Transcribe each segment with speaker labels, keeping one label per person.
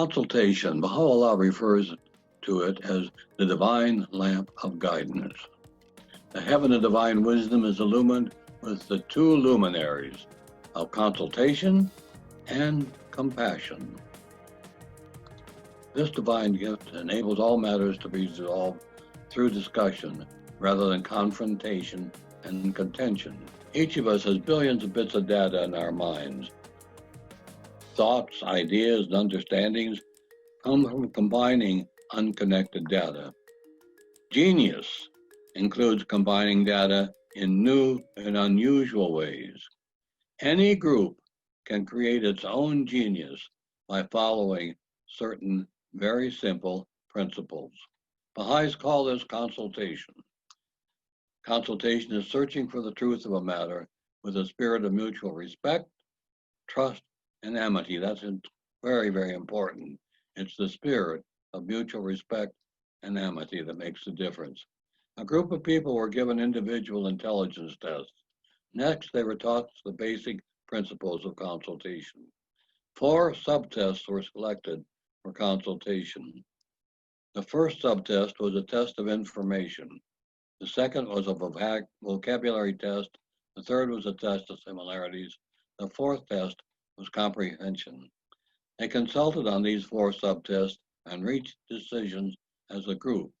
Speaker 1: Consultation, Baha'u'llah refers to it as the divine lamp of guidance. The heaven of divine wisdom is illumined with the two luminaries of consultation and compassion. This divine gift enables all matters to be resolved through discussion rather than confrontation and contention. Each of us has billions of bits of data in our minds. Thoughts, ideas, and understandings come from combining unconnected data. Genius includes combining data in new and unusual ways. Any group can create its own genius by following certain very simple principles. Baha'is call this consultation. Consultation is searching for the truth of a matter with a spirit of mutual respect, trust, and amity. That's very, very important. It's the spirit of mutual respect and amity that makes the difference. A group of people were given individual intelligence tests. Next, they were taught the basic principles of consultation. 4 subtests were selected for consultation. The first subtest was a test of information. The second was a vocabulary test. The third was a test of similarities. The fourth test was comprehension. They consulted on these 4 subtests and reached decisions as a group.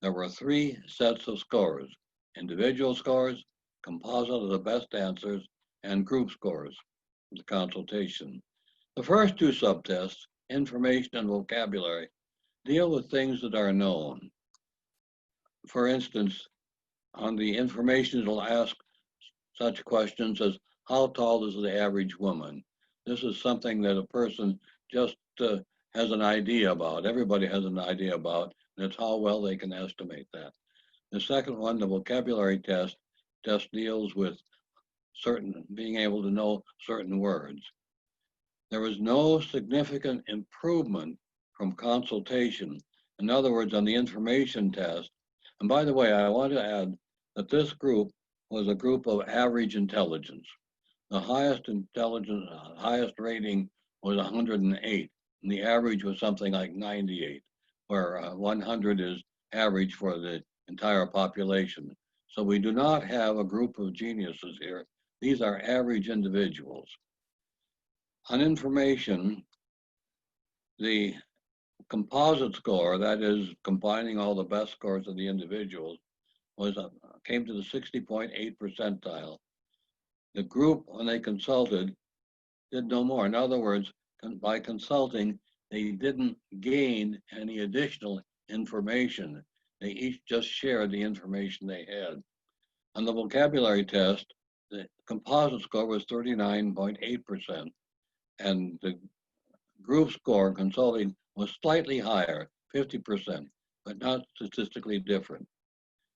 Speaker 1: There were 3 sets of scores: individual scores, composite of the best answers, and group scores of the consultation. The first 2 subtests, information and vocabulary, deal with things that are known. For instance, on the information, it'll ask such questions as, how tall is the average woman? This is something that a person just has an idea about. Everybody has an idea about, and it's how well they can estimate that. The second one, the vocabulary test deals with being able to know certain words. There was no significant improvement from consultation. In other words, on the information test, and by the way, I want to add that this group was a group of average intelligence. The highest rating was 108, and the average was something like 98, where 100 is average for the entire population. So we do not have a group of geniuses here. These are average individuals. On information, the composite score, that is combining all the best scores of the individuals, came to the 60.8 percentile. The group, when they consulted, did no more. In other words, by consulting, they didn't gain any additional information. They each just shared the information they had. On the vocabulary test, the composite score was 39.8%, and the group score consulting was slightly higher, 50%, but not statistically different.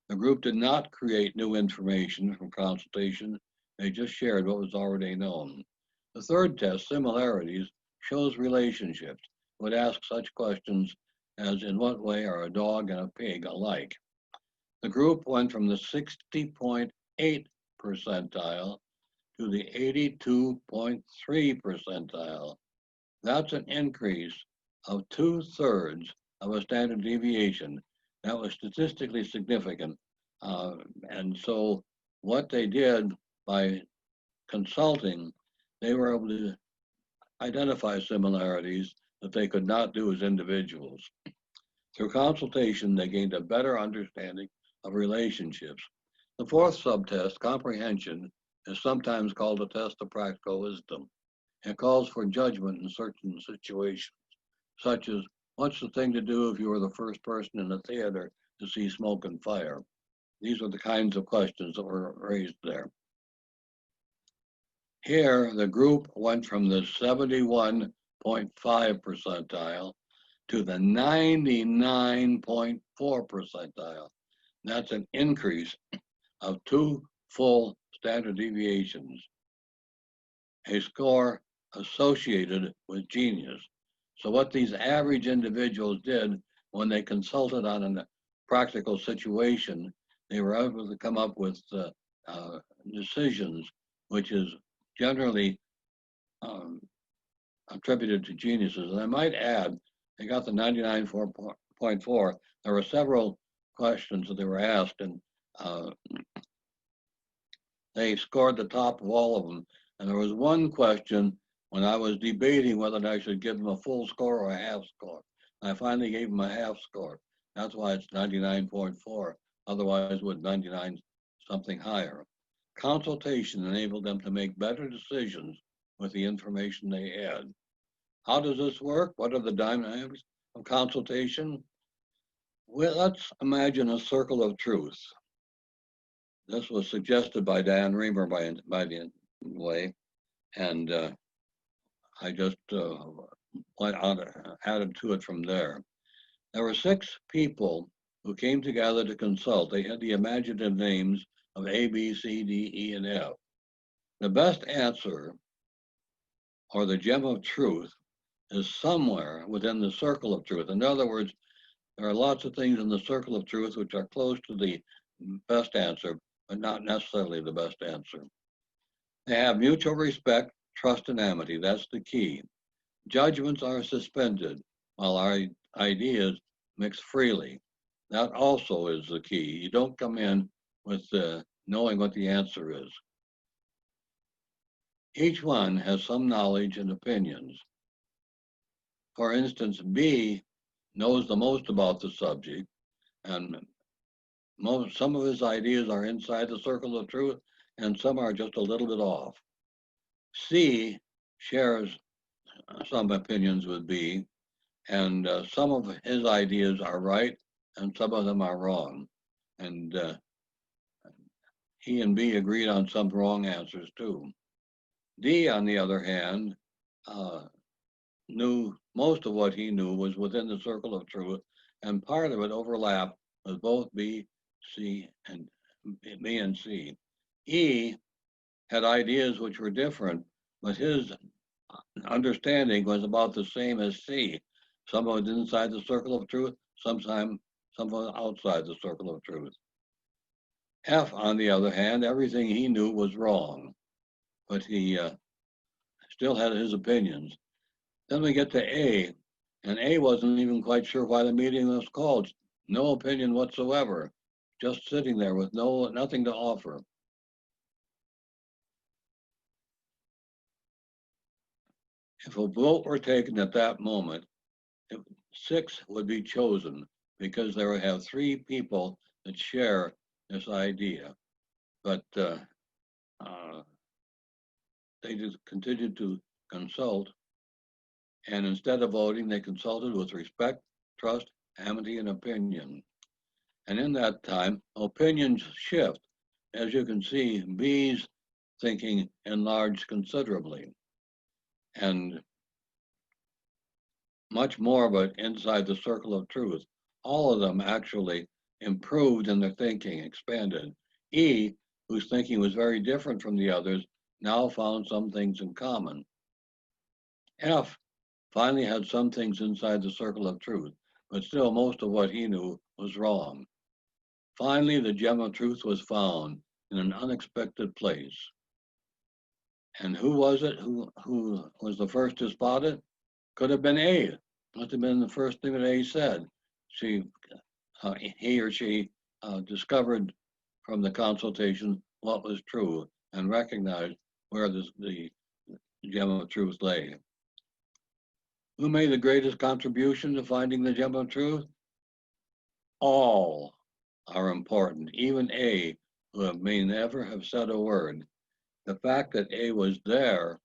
Speaker 1: The group did not create new information from consultation. They just shared what was already known. The third test, similarities, shows relationships. It would ask such questions as, in what way are a dog and a pig alike? The group went from the 60.8 percentile to the 82.3 percentile. That's an increase of 2/3 of a standard deviation. That was statistically significant. And so what they did by consulting, they were able to identify similarities that they could not do as individuals. Through consultation, they gained a better understanding of relationships. The fourth subtest, comprehension, is sometimes called a test of practical wisdom. It calls for judgment in certain situations, such as, what's the thing to do if you were the first person in the theater to see smoke and fire? These are the kinds of questions that were raised there. Here, the group went from the 71.5 percentile to the 99.4 percentile. That's an increase of 2 full standard deviations, a score associated with genius. So what these average individuals did when they consulted on a practical situation, they were able to come up with decisions, which is generally attributed to geniuses. And I might add, they got the 99.4. There were several questions that they were asked, and they scored the top of all of them. And there was one question when I was debating whether I should give them a full score or a half score. And I finally gave them a half score. That's why it's 99.4. Otherwise, with 99 something higher. Consultation enabled them to make better decisions with the information they had. How does this work? What are the dynamics of consultation? Well, let's imagine a circle of truth. This was suggested by Dan Reamer by the way, and I just added to it from there. There were 6 people who came together to consult. They had the imaginative names of A, B, C, D, E, and F. The best answer, or the gem of truth, is somewhere within the circle of truth. In other words, there are lots of things in the circle of truth which are close to the best answer, but not necessarily the best answer. They have mutual respect, trust, and amity. That's the key. Judgments are suspended, while our ideas mix freely. That also is the key. You don't come in with knowing what the answer is. Each one has some knowledge and opinions. For instance, B knows the most about the subject, and some of his ideas are inside the circle of truth, and some are just a little bit off. C shares some opinions with B, and some of his ideas are right, and some of them are wrong. And he and B agreed on some wrong answers too. D, on the other hand, knew most of what he knew was within the circle of truth, and part of it overlapped with both B, C, and B and C. E had ideas which were different, but his understanding was about the same as C. Some of it inside the circle of truth, sometimes some of it outside the circle of truth. F, on the other hand, everything he knew was wrong, but he still had his opinions. Then we get to A, and A wasn't even quite sure why the meeting was called. No opinion whatsoever, just sitting there with nothing to offer. If a vote were taken at that moment, 6 would be chosen because they would have 3 people that share this idea. But they just continued to consult, and instead of voting, they consulted with respect, trust, amity, and opinion. And in that time, opinions shift. As you can see, B's thinking enlarged considerably, and much more of it inside the circle of truth. All of them actually improved in their thinking, expanded. E, whose thinking was very different from the others, now found some things in common. F finally had some things inside the circle of truth, but still most of what he knew was wrong. Finally, the gem of truth was found in an unexpected place. And who was it who was the first to spot it? Could have been A. Must have been the first thing that A said. He or she discovered from the consultation what was true and recognized where the gem of truth lay. Who made the greatest contribution to finding the gem of truth? All are important, even A, who may never have said a word. The fact that A was there,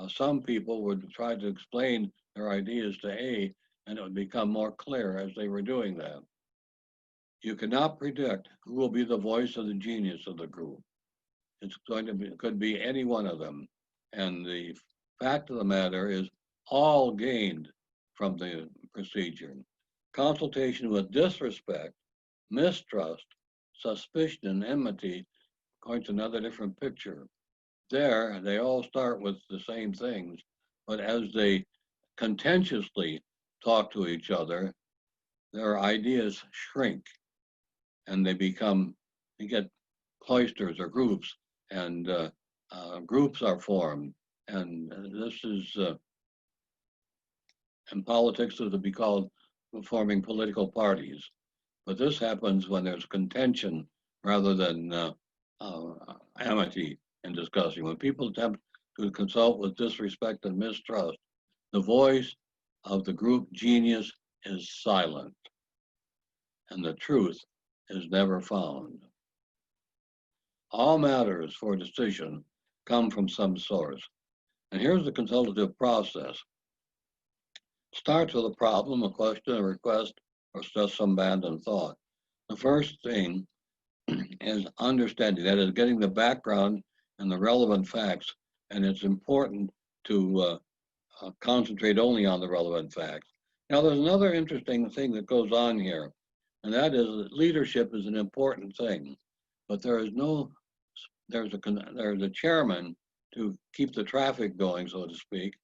Speaker 1: some people would try to explain their ideas to A, and it would become more clear as they were doing that. You cannot predict who will be the voice of the genius of the group. It's going to be, it could be any one of them. And the fact of the matter is, all gained from the procedure. Consultation with disrespect, mistrust, suspicion, and enmity points another different picture. There, they all start with the same things, but as they contentiously talk to each other, their ideas shrink, and they get cloisters or groups, and groups are formed. And this is and politics is to be called forming political parties. But this happens when there's contention rather than amity in discussing. When people attempt to consult with disrespect and mistrust, the voice of the group genius is silent, and the truth is never found. All matters for decision come from some source. And here's the consultative process. Starts with a problem, a question, a request, or just some abandoned thought. The first thing is understanding, that is getting the background and the relevant facts, and it's important to concentrate only on the relevant facts. Now, there's another interesting thing that goes on here, and that is that leadership is an important thing, but there's a chairman to keep the traffic going, so to speak,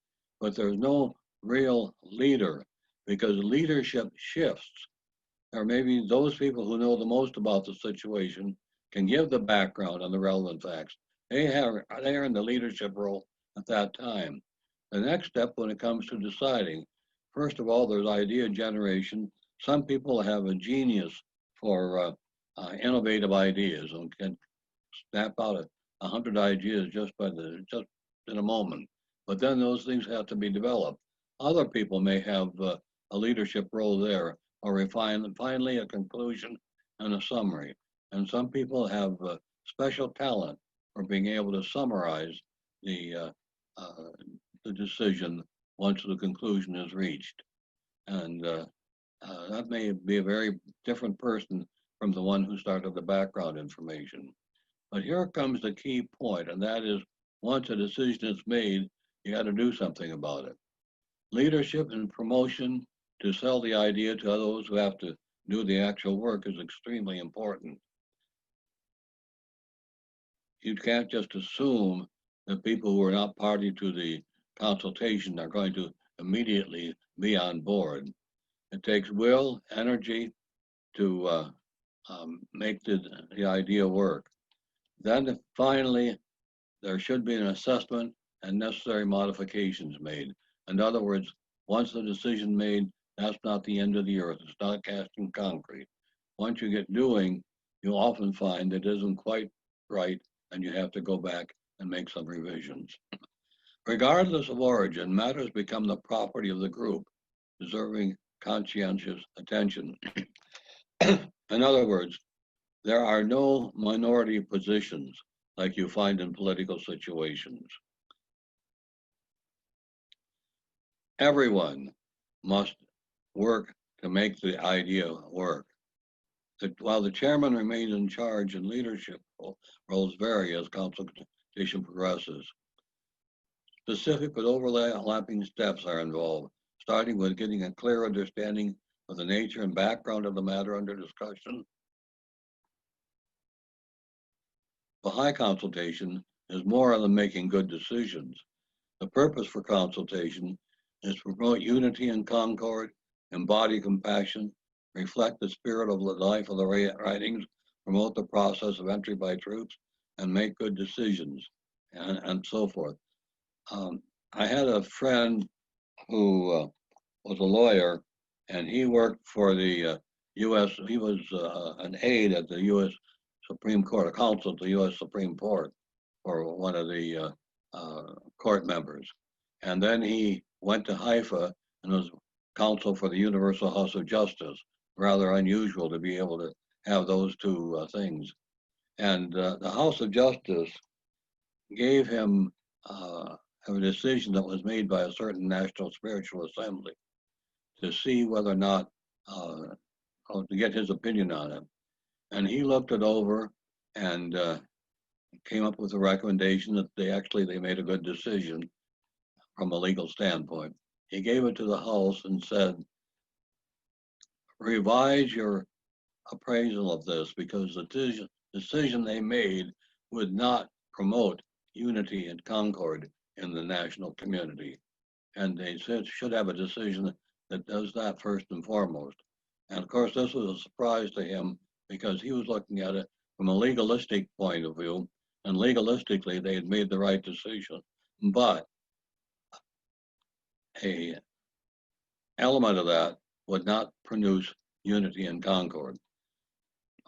Speaker 1: but there's no real leader, because leadership shifts. Or maybe those people who know the most about the situation can give the background and the relevant facts. They are in the leadership role at that time. The next step when it comes to deciding, first of all, there's idea generation. Some people have a genius for innovative ideas and can snap out 100 ideas just in a moment. But then those things have to be developed. Other people may have a leadership role there, or finally a conclusion and a summary. And some people have special talent for being able to summarize the decision once the conclusion is reached. And that may be a very different person from the one who started the background information. But here comes the key point, and that is once a decision is made, you got to do something about it. Leadership and promotion to sell the idea to those who have to do the actual work is extremely important. You can't just assume that people who are not party to the consultation are going to immediately be on board. It takes will, energy to make the idea work. Then finally, there should be an assessment and necessary modifications made. In other words, once the decision made, that's not the end of the earth. It's not cast in concrete. Once you get doing, you'll often find it isn't quite right, and you have to go back and make some revisions. Regardless of origin, matters become the property of the group, deserving conscientious attention. In other words, there are no minority positions like you find in political situations. Everyone must work to make the idea work. While the chairman remains in charge and leadership roles vary as consultation progresses, specific but overlapping steps are involved, starting with getting a clear understanding of the nature and background of the matter under discussion. Behind consultation is more than making good decisions. The purpose for consultation is to promote unity and concord, embody compassion, reflect the spirit of the life of the writings, promote the process of entry by troops, and make good decisions, and so forth. I had a friend who was a lawyer, and he worked for the U.S., he was an aide at the U.S. Supreme Court, a counsel to the U.S. Supreme Court for one of the court members. And then he went to Haifa and was counsel for the Universal House of Justice. Rather unusual to be able to have those two things. And the House of Justice gave him a decision that was made by a certain National Spiritual Assembly to see whether or not, to get his opinion on it. And he looked it over and came up with a recommendation that they made a good decision from a legal standpoint. He gave it to the House and said, revise your appraisal of this, because the decision they made would not promote unity and concord in the national community. And they said should have a decision that does that first and foremost. And of course, this was a surprise to him because he was looking at it from a legalistic point of view, and legalistically they had made the right decision. But a element of that would not produce unity and concord.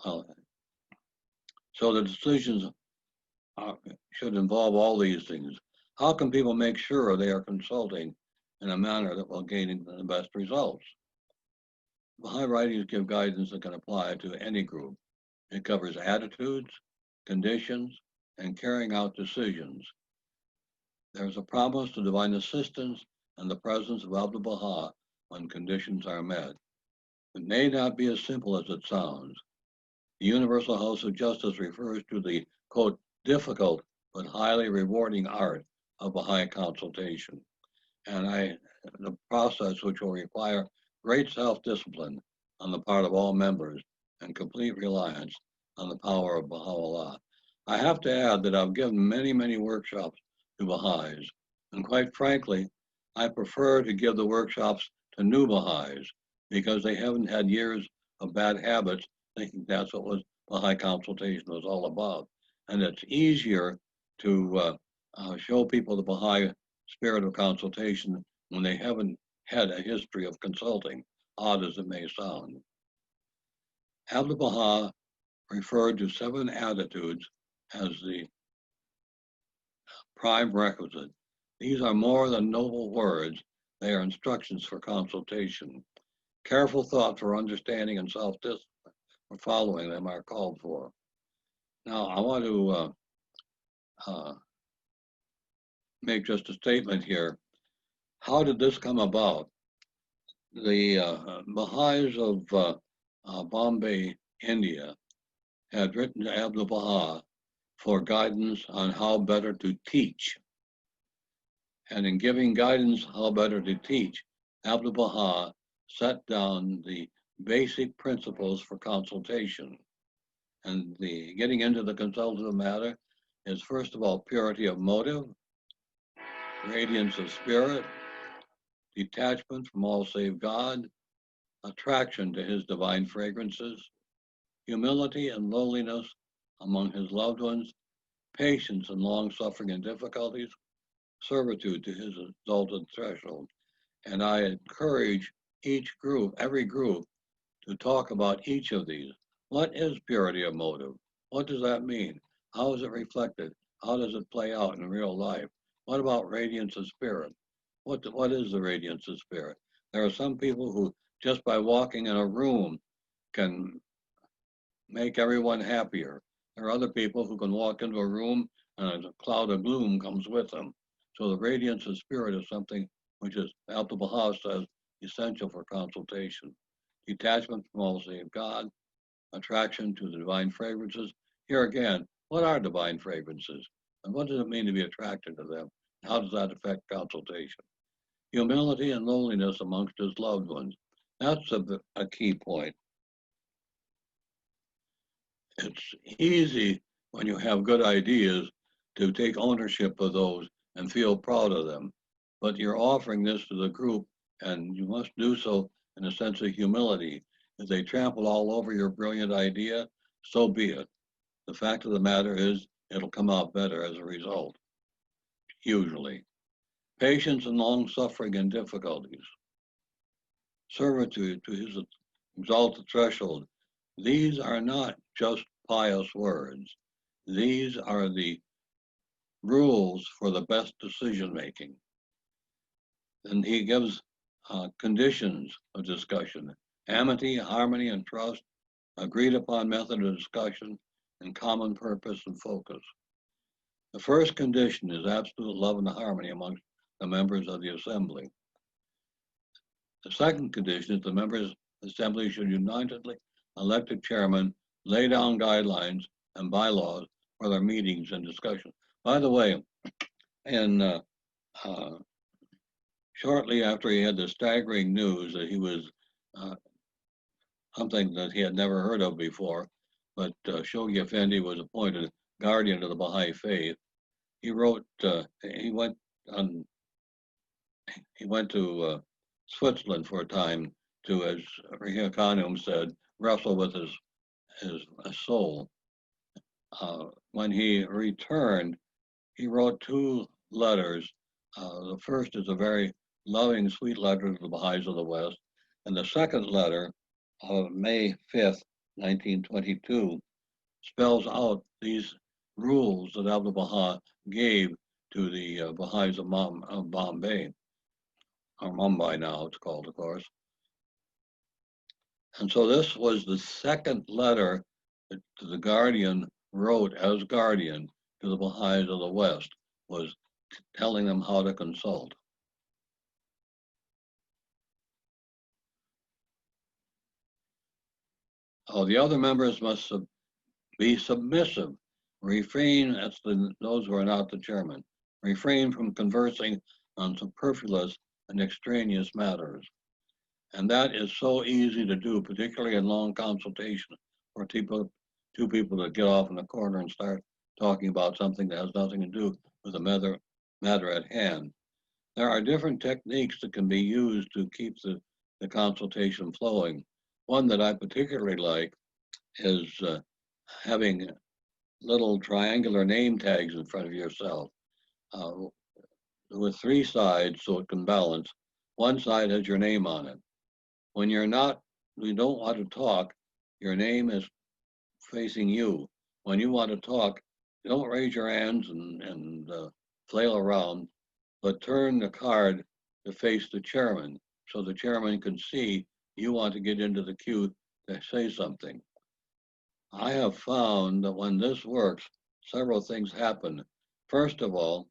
Speaker 1: So the decisions should involve all these things. How can people make sure they are consulting in a manner that will gain the best results? Baha'i writings give guidance that can apply to any group. It covers attitudes, conditions, and carrying out decisions. There is a promise to divine assistance and the presence of Abdu'l-Baha when conditions are met. It may not be as simple as it sounds. The Universal House of Justice refers to the, quote, difficult but highly rewarding art of Baha'i consultation, and the process which will require great self-discipline on the part of all members and complete reliance on the power of Baha'u'llah. I have to add that I've given many, many workshops to Baha'is, and quite frankly, I prefer to give the workshops to new Baha'is because they haven't had years of bad habits thinking that's what Baha'i consultation was all about. And it's easier to show people the Baha'i spirit of consultation when they haven't had a history of consulting, odd as it may sound. Abdu'l-Baha referred to 7 attitudes as the prime requisite. These are more than noble words, they are instructions for consultation. Careful thought for understanding and self-discipline for following them are called for. Now, I want to make just a statement here. How did this come about? The Baha'is of Bombay, India, had written to Abdu'l-Baha for guidance on how better to teach. And in giving guidance how better to teach, Abdu'l-Baha set down the basic principles for consultation. And the getting into the consultative matter is, first of all, purity of motive, radiance of spirit, detachment from all save God, attraction to his divine fragrances, humility and lowliness among his loved ones, patience and long suffering and difficulties, servitude to his exalted threshold. And I encourage each group, every group, to talk about each of these. What is purity of motive? What does that mean? How is it reflected? How does it play out in real life? What about radiance of spirit? What is the radiance of spirit? There are some people who, just by walking in a room, can make everyone happier. There are other people who can walk into a room and a cloud of gloom comes with them. So the radiance of spirit is something which is, Abdu'l-Baha says, essential for consultation. Detachment from all save God, attraction to the divine fragrances. Here again, what are divine fragrances? And what does it mean to be attracted to them? How does that affect consultation? Humility and lowliness amongst his loved ones. That's a key point. It's easy when you have good ideas to take ownership of those and feel proud of them. But you're offering this to the group, and you must do so in a sense of humility. If they trample all over your brilliant idea, so be it. The fact of the matter is, it'll come out better as a result, usually. Patience and long suffering and difficulties. Servitude to his exalted threshold. These are not just pious words. These are the rules for the best decision making. And he gives conditions of discussion: amity, harmony, and trust, agreed upon method of discussion, and common purpose and focus. The first condition is absolute love and harmony amongst the members of the assembly. The second condition is the members of the assembly should unitedly elect a chairman, lay down guidelines and bylaws for their meetings and discussion. By the way, shortly after he had the staggering news that he was something that he had never heard of before, but Shoghi Effendi was appointed guardian of the Baha'i faith, he wrote, he went to Switzerland for a time to, as Rahia Khanum said, wrestle with his soul. When he returned, he wrote 2 letters. The first is a very loving, sweet letter to the Baha'is of the West. And the second letter of May 5th, 1922, spells out these rules that Abdul Baha gave to the Baha'is of Bombay, or Mumbai now it's called, of course. And so this was the second letter that the Guardian wrote as Guardian to the Baha'is of the West, was telling them how to consult. The other members must be submissive, refrain, that's those who are not the chairman, refrain from conversing on superfluous and extraneous matters. And that is so easy to do, particularly in long consultation, for two people that get off in the corner and start talking about something that has nothing to do with the matter at hand. There are different techniques that can be used to keep the consultation flowing. One that I particularly like is having little triangular name tags in front of yourself with three sides so it can balance. One side has your name on it. When you don't want to talk, your name is facing you. When you want to talk, don't raise your hands and flail around, but turn the card to face the chairman so the chairman can see you want to get into the queue to say something. I have found that when this works, several things happen. First of all,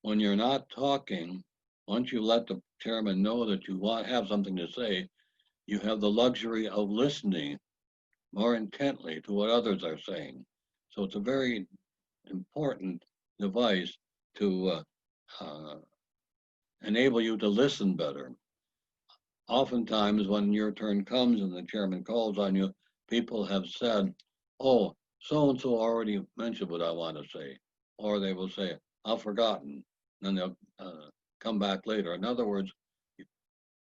Speaker 1: when you're not talking, once you let the chairman know that you have something to say, you have the luxury of listening more intently to what others are saying. So it's a very important device to enable you to listen better. Oftentimes, when your turn comes and the chairman calls on you, people have said, oh, so-and-so already mentioned what I want to say. Or they will say, I've forgotten. And then they'll come back later. In other words,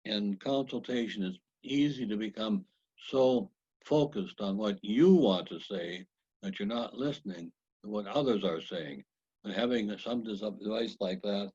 Speaker 1: in consultation, it's easy to become so focused on what you want to say that you're not listening to what others are saying. And having some device like that,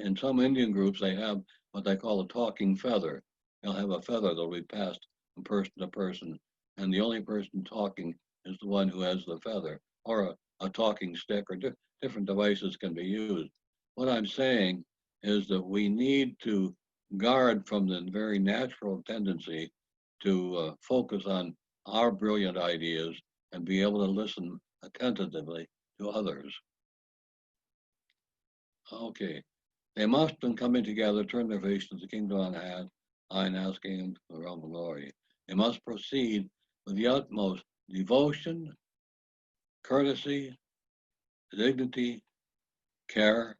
Speaker 1: in some Indian groups, they have what they call a talking feather. They'll have a feather that'll be passed from person to person, and the only person talking is the one who has the feather, or a talking stick, or different devices can be used. What I'm saying is that we need to guard from the very natural tendency to focus on our brilliant ideas and be able to listen attentively to others. Okay. They must, in coming together, turn their face to the kingdom on high and asking him for the realm of glory. They must proceed with the utmost devotion, courtesy, dignity, care,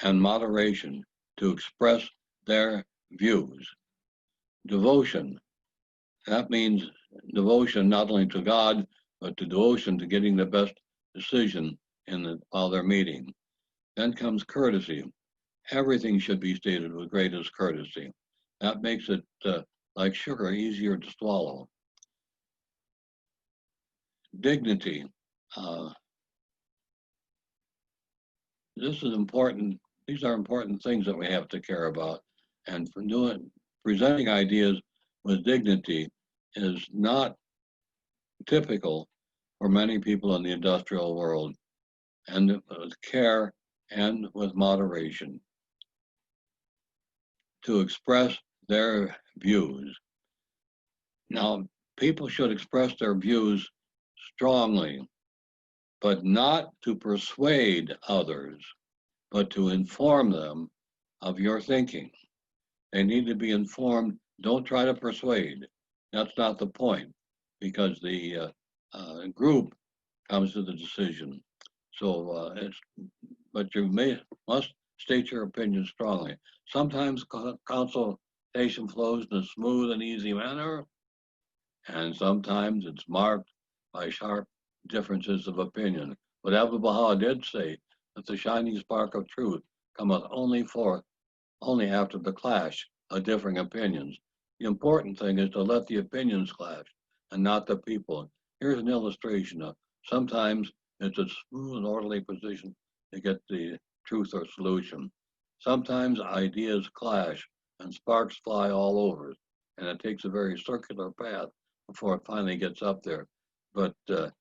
Speaker 1: and moderation to express their views. Devotion, that means devotion not only to God, but to devotion to getting the best decision while they're meeting. Then comes courtesy. Everything should be stated with greatest courtesy. That makes it, like sugar, easier to swallow. Dignity. This is important. These are important things that we have to care about. And for presenting ideas with dignity is not typical for many people in the industrial world, and with care and with moderation to express their views. Now, people should express their views strongly, but not to persuade others, but to inform them of your thinking. They need to be informed. Don't try to persuade. That's not the point, because the group comes to the decision. So but you must state your opinion strongly. Sometimes consultation flows in a smooth and easy manner, and sometimes it's marked by sharp differences of opinion. But Abdul Baha did say that the shining spark of truth cometh only after the clash of differing opinions. The important thing is to let the opinions clash and not the people. Here's an illustration of sometimes it's a smooth and orderly position to get the truth or solution. Sometimes ideas clash and sparks fly all over, and it takes a very circular path before it finally gets up there. But the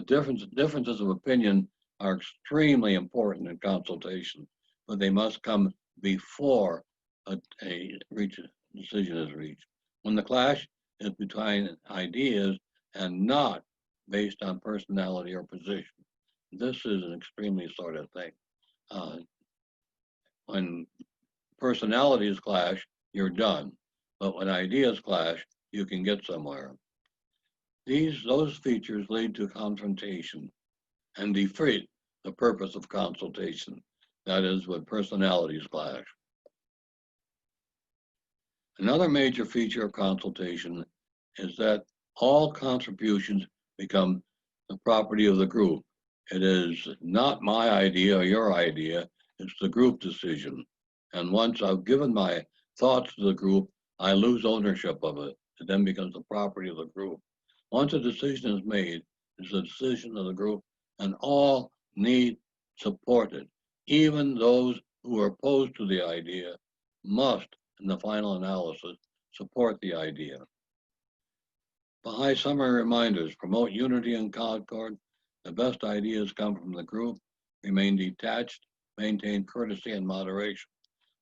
Speaker 1: differences of opinion are extremely important in consultation, but they must come before a decision is reached. When the clash is between ideas and not based on personality or position, this is an extremely sort of thing. When personalities clash, you're done. But when ideas clash, you can get somewhere. Those features lead to confrontation and defeat the purpose of consultation. That is, when personalities clash. Another major feature of consultation is that all contributions become the property of the group. It is not my idea or your idea, it's the group decision. And once I've given my thoughts to the group, I lose ownership of it. It then becomes the property of the group. Once a decision is made, it's the decision of the group, and all need support it. Even those who are opposed to the idea must, in the final analysis, support the idea. Behind summary reminders, promote unity and concord. The best ideas come from the group. Remain detached, maintain courtesy and moderation.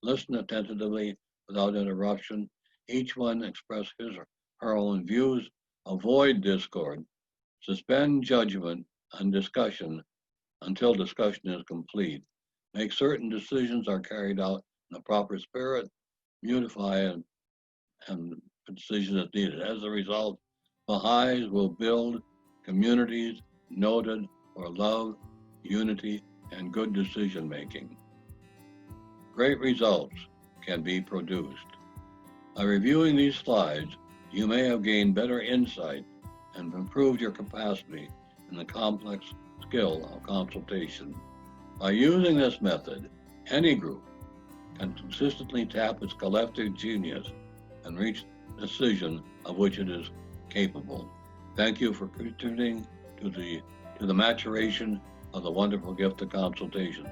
Speaker 1: Listen attentively without interruption. Each one express his or her own views. Avoid discord. Suspend judgment and discussion until discussion is complete. Make certain decisions are carried out in the proper spirit. Beautify and decision is needed. As a result, Baha'is will build communities noted for love, unity, and good decision making. Great results can be produced. By reviewing these slides, you may have gained better insight and improved your capacity in the complex skill of consultation. By using this method, any group can consistently tap its collective genius and reach the decision of which it is capable. Thank you for contributing to the maturation of the wonderful gift of consultation.